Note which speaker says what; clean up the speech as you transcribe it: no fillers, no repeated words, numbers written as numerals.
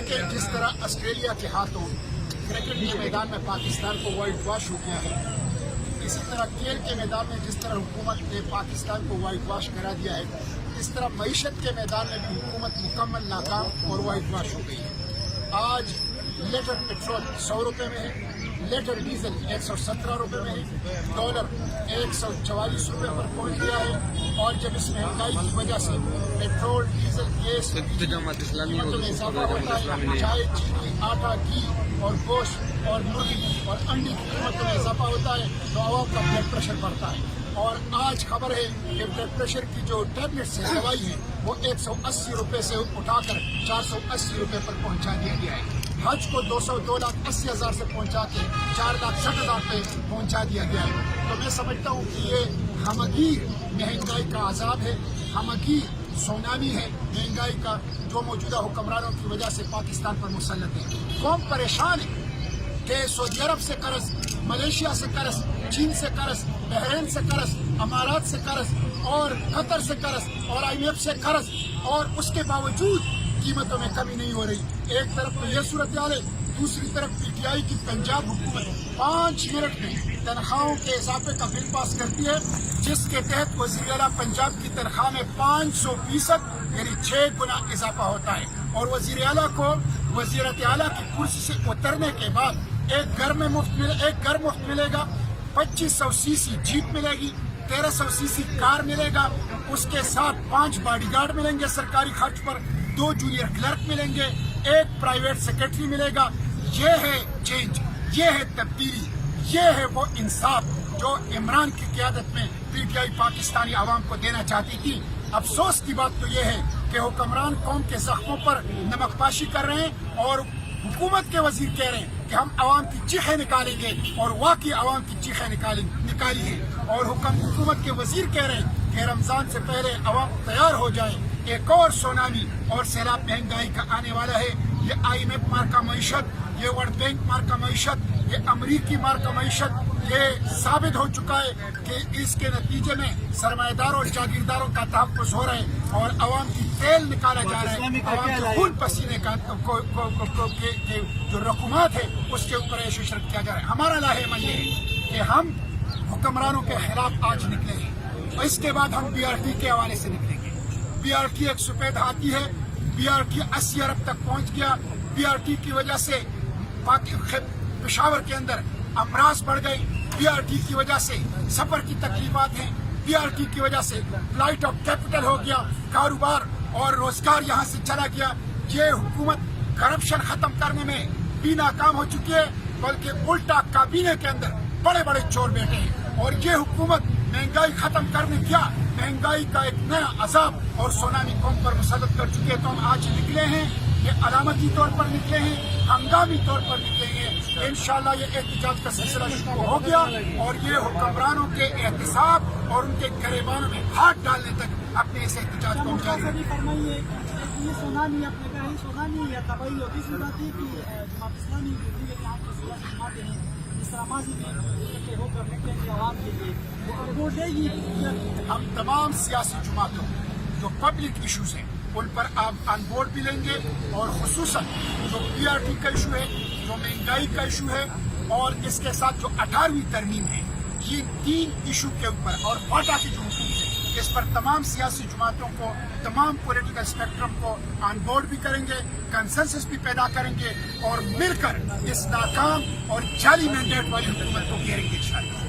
Speaker 1: دیکھیں جس طرح آسٹریلیا کے ہاتھوں کرکٹ کے میدان میں پاکستان کو وائٹ واش ہو گیا ہے، اسی طرح کھیل کے میدان میں جس طرح حکومت نے پاکستان کو وائٹ واش کرا دیا ہے، اس طرح معیشت کے میدان میں بھی حکومت مکمل ناکام اور وائٹ واش ہو گئی ہے۔ آج لیٹر پیٹرول 100 روپے میں ہے، لیٹر ڈیزل 117 روپے میں ہے، ڈالر 144 روپے پر پہنچ گیا ہے، اور جب اس مہنگائی کی وجہ سے پیٹرول ڈیزل گیس قیمتوں میں اضافہ ہوتا ہے، چائے چینی آٹا گھی اور گوشت اور مرغی اور انڈے کی قیمتوں میں اضافہ ہوتا ہے تو عوام کا بلڈ پریشر بڑھتا ہے۔ اور آج خبر ہے کہ بلڈ پریشر کی جو ٹیبلٹس ہے، دوائی ہے، وہ 180 روپے سے اٹھا کر 480 روپے پر پہنچا دیا گیا ہے۔ حج کو 2,80,000 سے پہنچا کے 4,60,000 پہ پہنچا دیا گیا ہے۔ تو میں سمجھتا ہوں کہ یہ ہمگیر مہنگائی کا عذاب ہے، ہمگیر سونامی ہے مہنگائی کا، جو موجودہ حکمرانوں کی وجہ سے پاکستان پر مسلط ہے۔ قوم پریشان ہے کہ سعودی عرب سے قرض، ملیشیا سے قرض، چین سے قرض، بحرین سے قرض، امارات سے قرض اور قطر سے قرض اور IMF سے قرض، اور اس کے باوجود قیمتوں میں کمی نہیں ہو رہی۔ ایک طرف تو یہ صورتحال ہے، دوسری طرف PTI کی پنجاب حکومت 5 منٹ میں تنخواہوں کے اضافے کا بل پاس کرتی ہے، جس کے تحت وزیر اعلیٰ پنجاب کی تنخواہ میں 500% یعنی 6 گنا اضافہ ہوتا ہے، اور وزیر اعلیٰ کو وزیرت اعلیٰ کی کرسی سے اترنے کے بعد ایک گھر مفت ملے گا، 2500 CC جیپ ملے گی، 1300 CC کار ملے گا، اس کے ساتھ 5 باڈی گارڈ ملیں گے سرکاری خرچ پر، 2 جونیئر کلرک ملیں گے، 1 پرائیویٹ سیکرٹری ملے گا۔ یہ ہے چینج، یہ ہے تبدیلی، یہ ہے وہ انصاف جو عمران کی قیادت میں PTI پاکستانی عوام کو دینا چاہتی تھی۔ افسوس کی بات تو یہ ہے کہ حکمران قوم کے زخموں پر نمک پاشی کر رہے ہیں، اور حکومت کے وزیر کہہ رہے ہیں کہ ہم عوام کی چیخیں نکالیں گے، اور واقعی عوام کی چیخیں نکالی ہیں، اور حکومت کے وزیر کہہ رہے ہیں کہ رمضان سے پہلے عوام تیار ہو جائے، ایک اور سونامی اور سیلاب مہنگائی کا آنے والا ہے۔ یہ IMF مارکہ معیشت، یہ ورلڈ بینک مارکہ معیشت، یہ امریکی مارکہ معیشت، یہ ثابت ہو چکا ہے کہ اس کے نتیجے میں سرمایہ داروں اور جاگیرداروں کا تحفظ ہو رہا ہے، اور عوام کی تیل نکالا جا رہا ہے، عوام کے خون پسینے کا جو رقومات ہے اس کے اوپر عیش و عشرت کیا جا رہا ہے۔ ہمارا لاہم یہ ہے کہ ہم حکمرانوں کے خلاف آج نکلے ہیں، اور اس کے بعد ہم BRT کے حوالے سے نکلیں گے۔ BRT ایک سفید ہاتھی ہے، BRT 80 ارب تک پہنچ گیا۔ BRT کی وجہ سے پشاور کے اندر امراض بڑھ گئی، BRT کی وجہ سے سفر کی تکلیفات ہیں، BRT کی وجہ سے فلائٹ آف کیپٹل ہو گیا، کاروبار اور روزگار یہاں سے چلا گیا۔ یہ حکومت کرپشن ختم کرنے میں بھی ناکام ہو چکی ہے، بلکہ الٹا کابینہ کے اندر بڑے بڑے چور بیٹھے ہیں، اور یہ حکومت مہنگائی ختم کرنے کیا مہنگائی کا ایک نیا عذاب اور سونامی قوم پر مسلط کر چکے۔ تو ہم آج نکلے ہیں، یہ علامتی طور پر نکلے ہیں، ہنگامی طور پر نکلے ہیں۔ انشاءاللہ یہ احتجاج کا سلسلہ شروع ہو گیا، اور یہ حکمرانوں کے احتساب اور ان کے گریبانوں میں ہاتھ ڈالنے تک اپنے اس احتجاج کو جاری رکھیں۔
Speaker 2: یہ سونامی اپنے کا ہی سونامی یا تباہی ہوتی سی بات ہے کہ جماعت اسلامی جماعتیں ہیں اس طرح ماضی میں اکٹھے ہو کر نکلیں گے عوام کے لیے، وہ دے گی۔
Speaker 1: ہم تمام سیاسی جماعتوں جو پبلک ایشوز ہیں ان پر آپ آن بورڈ بھی لیں گے، اور خصوصاً جو BRT کا ایشو ہے، جو مہنگائی کا ایشو ہے، اور اس کے ساتھ جو 18ویں ترمیم ہے، یہ 3 ایشو کے اوپر، اور فاٹا کی جو حقوق ہے، اس پر تمام سیاسی جماعتوں کو، تمام پولیٹیکل اسپیکٹرم کو آن بورڈ بھی کریں گے، کنسنسس بھی پیدا کریں گے، اور مل کر اس ناکام اور جعلی مینڈیٹ والی حکومت کو گھیریں گے انشاءاللہ۔